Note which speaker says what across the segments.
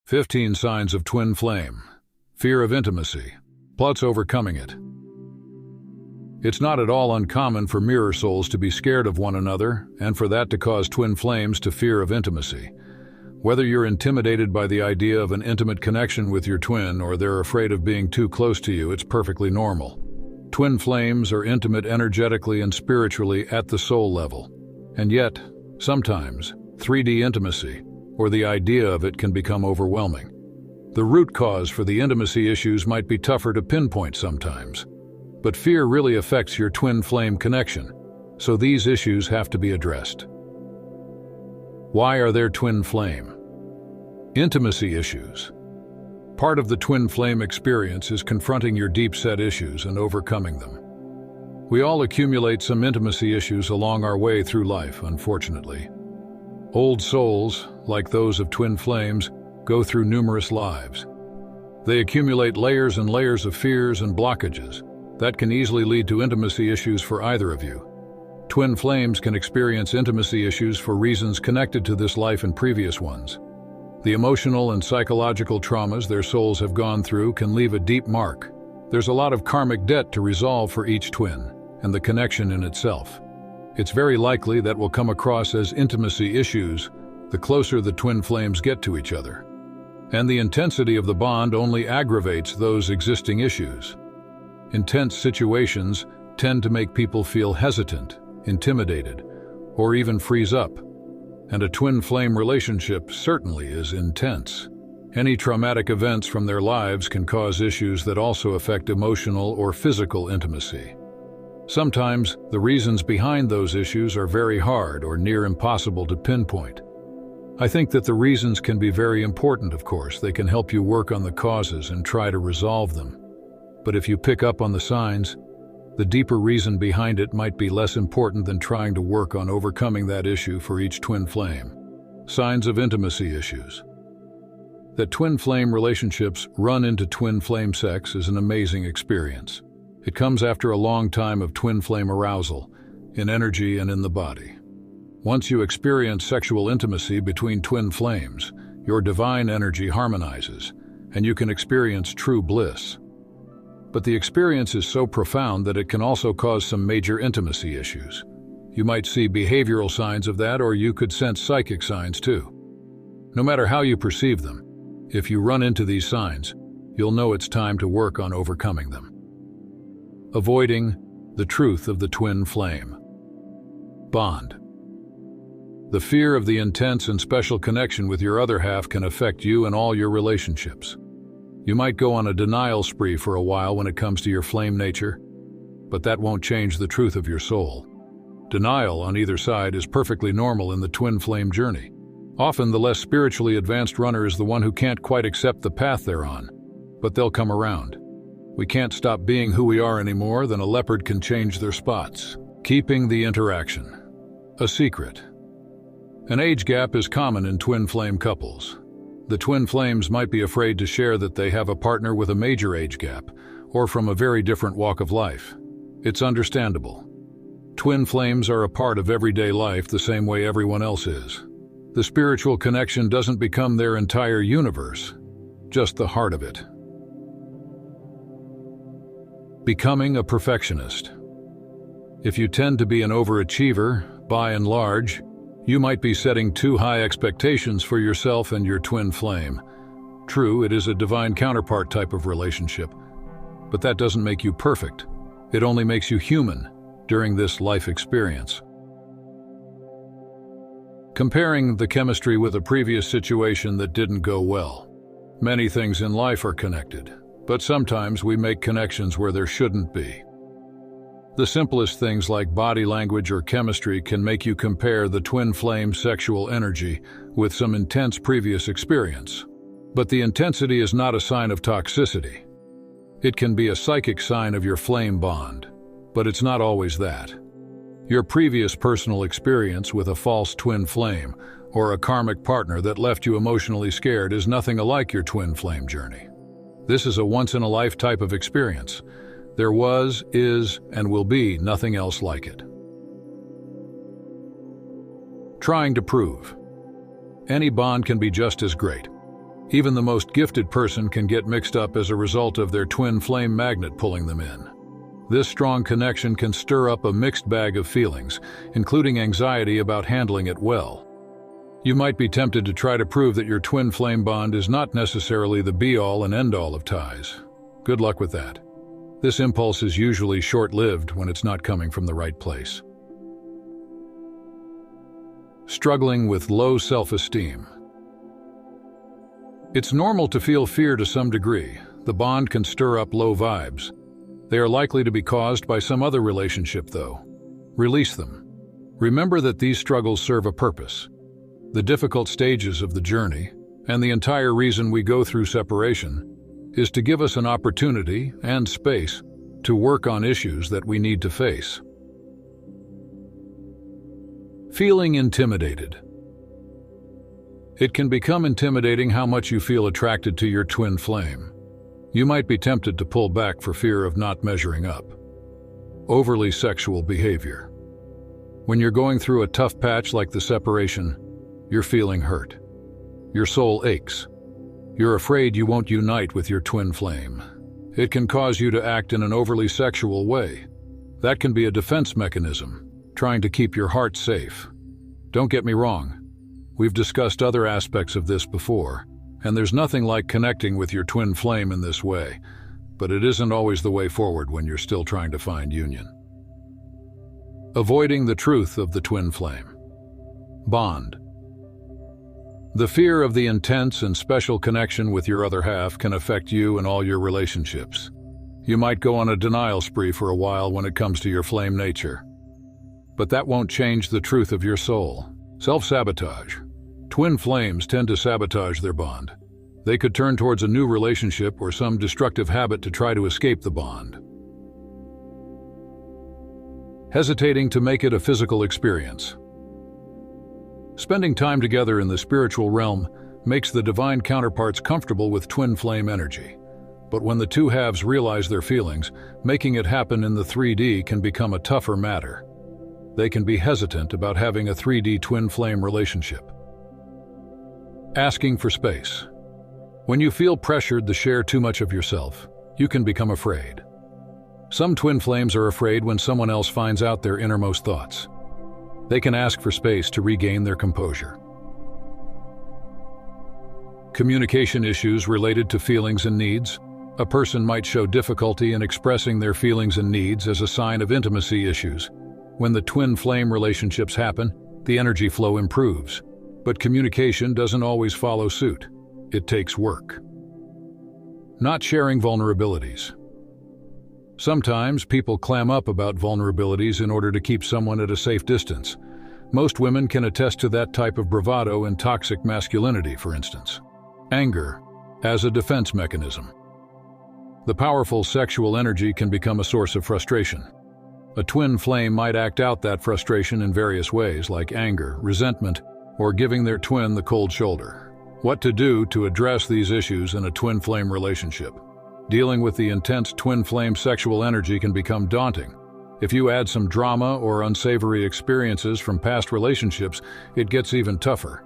Speaker 1: 15 signs of twin flame. Fear of intimacy. Plus overcoming it. It's not at all uncommon for mirror souls to be scared of one another, and for that to cause twin flames to fear of intimacy. Whether you're intimidated by the idea of an intimate connection with your twin or they're afraid of being too close to you, it's perfectly normal. Twin flames are intimate energetically and spiritually at the soul level. And yet, sometimes, 3D intimacy, or the idea of it, can become overwhelming. The root cause for the intimacy issues might be tougher to pinpoint sometimes. But fear really affects your twin flame connection, so these issues have to be addressed. Why are there twin flame? Intimacy issues. Part of the twin flame experience is confronting your deep-set issues and overcoming them. We all accumulate some intimacy issues along our way through life, unfortunately. Old souls, like those of twin flames, go through numerous lives. They accumulate layers and layers of fears and blockages that can easily lead to intimacy issues for either of you. Twin flames can experience intimacy issues for reasons connected to this life and previous ones. The emotional and psychological traumas their souls have gone through can leave a deep mark. There's a lot of karmic debt to resolve for each twin, and the connection in itself. It's very likely that will come across as intimacy issues the closer the twin flames get to each other. And the intensity of the bond only aggravates those existing issues. Intense situations tend to make people feel hesitant, intimidated, or even freeze up. And a twin flame relationship certainly is intense. Any traumatic events from their lives can cause issues that also affect emotional or physical intimacy. Sometimes, the reasons behind those issues are very hard or near impossible to pinpoint. I think that the reasons can be very important, of course. They can help you work on the causes and try to resolve them. But if you pick up on the signs, the deeper reason behind it might be less important than trying to work on overcoming that issue for each twin flame. Signs of intimacy issues. That twin flame relationships run into twin flame sex is an amazing experience. It comes after a long time of twin flame arousal, in energy and in the body. Once you experience sexual intimacy between twin flames, your divine energy harmonizes, and you can experience true bliss. But the experience is so profound that it can also cause some major intimacy issues. You might see behavioral signs of that, or you could sense psychic signs too. No matter how you perceive them, if you run into these signs, you'll know it's time to work on overcoming them. Avoiding the truth of the twin flame. Bond. The fear of the intense and special connection with your other half can affect you and all your relationships. You might go on a denial spree for a while when it comes to your flame nature, but that won't change the truth of your soul. Denial on either side is perfectly normal in the twin flame journey. Often the less spiritually advanced runner is the one who can't quite accept the path they're on, but they'll come around. We can't stop being who we are any more than a leopard can change their spots. Keeping the interaction. A secret. An age gap is common in twin flame couples. The twin flames might be afraid to share that they have a partner with a major age gap, or from a very different walk of life. It's understandable. Twin flames are a part of everyday life the same way everyone else is. The spiritual connection doesn't become their entire universe, just the heart of it. Becoming a perfectionist. If you tend to be an overachiever, by and large, you might be setting too high expectations for yourself and your twin flame. True, it is a divine counterpart type of relationship, but that doesn't make you perfect. It only makes you human during this life experience. Comparing the chemistry with a previous situation that didn't go well. Many things in life are connected, but sometimes we make connections where there shouldn't be. The simplest things like body language or chemistry can make you compare the twin flame sexual energy with some intense previous experience. But the intensity is not a sign of toxicity. It can be a psychic sign of your flame bond, but it's not always that. Your previous personal experience with a false twin flame or a karmic partner that left you emotionally scared is nothing alike your twin flame journey. This is a once-in-a-life type of experience. There was, is, and will be nothing else like it. Trying to prove. Any bond can be just as great. Even the most gifted person can get mixed up as a result of their twin flame magnet pulling them in. This strong connection can stir up a mixed bag of feelings, including anxiety about handling it well. You might be tempted to try to prove that your twin flame bond is not necessarily the be-all and end-all of ties. Good luck with that. This impulse is usually short-lived when it's not coming from the right place. Struggling with low self-esteem. It's normal to feel fear to some degree. The bond can stir up low vibes. They are likely to be caused by some other relationship, though. Release them. Remember that these struggles serve a purpose. The difficult stages of the journey, and the entire reason we go through separation, is to give us an opportunity and space to work on issues that we need to face. Feeling intimidated. It can become intimidating how much you feel attracted to your twin flame. You might be tempted to pull back for fear of not measuring up. Overly sexual behavior. When you're going through a tough patch like the separation, you're feeling hurt. Your soul aches. You're afraid you won't unite with your twin flame. It can cause you to act in an overly sexual way. That can be a defense mechanism, trying to keep your heart safe. Don't get me wrong. We've discussed other aspects of this before, and there's nothing like connecting with your twin flame in this way, but it isn't always the way forward when you're still trying to find union. Avoiding the truth of the twin flame. Bond. The fear of the intense and special connection with your other half can affect you and all your relationships. You might go on a denial spree for a while when it comes to your flame nature. But that won't change the truth of your soul. Self-sabotage. Twin flames tend to sabotage their bond. They could turn towards a new relationship or some destructive habit to try to escape the bond. Hesitating to make it a physical experience. Spending time together in the spiritual realm makes the divine counterparts comfortable with twin flame energy. But when the two halves realize their feelings, making it happen in the 3D can become a tougher matter. They can be hesitant about having a 3D twin flame relationship. Asking for space. When you feel pressured to share too much of yourself, you can become afraid. Some twin flames are afraid when someone else finds out their innermost thoughts. They can ask for space to regain their composure. Communication issues related to feelings and needs. A person might show difficulty in expressing their feelings and needs as a sign of intimacy issues. When the twin flame relationships happen, the energy flow improves. But communication doesn't always follow suit. It takes work. Not sharing vulnerabilities. Sometimes people clam up about vulnerabilities in order to keep someone at a safe distance. Most women can attest to that type of bravado and toxic masculinity, for instance. Anger as a defense mechanism. The powerful sexual energy can become a source of frustration. A twin flame might act out that frustration in various ways, like anger, resentment, or giving their twin the cold shoulder. What to do to address these issues in a twin flame relationship? Dealing with the intense twin flame sexual energy can become daunting. If you add some drama or unsavory experiences from past relationships, it gets even tougher.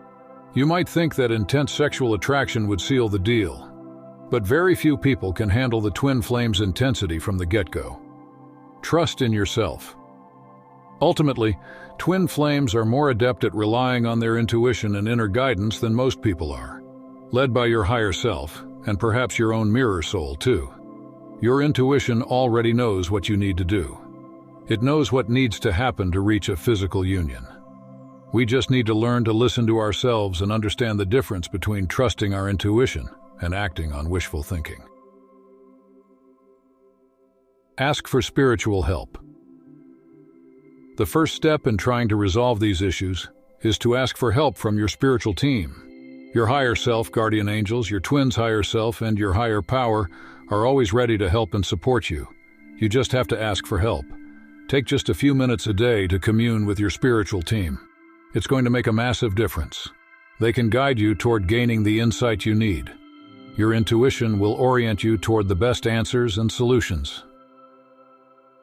Speaker 1: You might think that intense sexual attraction would seal the deal, but very few people can handle the twin flame's intensity from the get-go. Trust in yourself. Ultimately, twin flames are more adept at relying on their intuition and inner guidance than most people are. Led by your higher self, and perhaps your own mirror soul too. Your intuition already knows what you need to do. It knows what needs to happen to reach a physical union. We just need to learn to listen to ourselves and understand the difference between trusting our intuition and acting on wishful thinking. Ask for spiritual help. The first step in trying to resolve these issues is to ask for help from your spiritual team. Your higher self, guardian angels, your twin's higher self, and your higher power are always ready to help and support you. You just have to ask for help. Take just a few minutes a day to commune with your spiritual team. It's going to make a massive difference. They can guide you toward gaining the insight you need. Your intuition will orient you toward the best answers and solutions.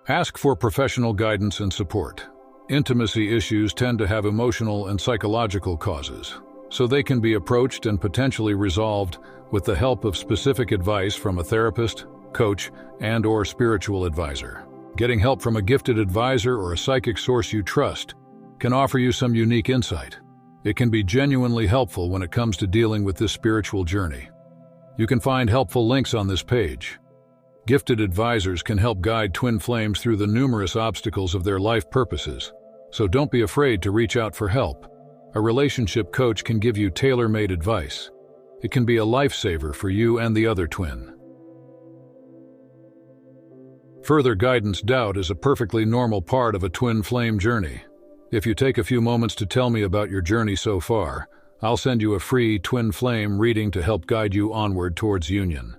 Speaker 1: Ask for professional guidance and support. Intimacy issues tend to have emotional and psychological causes. so they can be approached and potentially resolved with the help of specific advice from a therapist, coach, and/or spiritual advisor. Getting help from a gifted advisor or a psychic source you trust can offer you some unique insight. It can be genuinely helpful when it comes to dealing with this spiritual journey. You can find helpful links on this page. Gifted advisors can help guide twin flames through the numerous obstacles of their life purposes, so don't be afraid to reach out for help. A relationship coach can give you tailor-made advice. It can be a lifesaver for you and the other twin. Further guidance. Doubt is a perfectly normal part of a twin flame journey. If you take a few moments to tell me about your journey so far, I'll send you a free twin flame reading to help guide you onward towards union.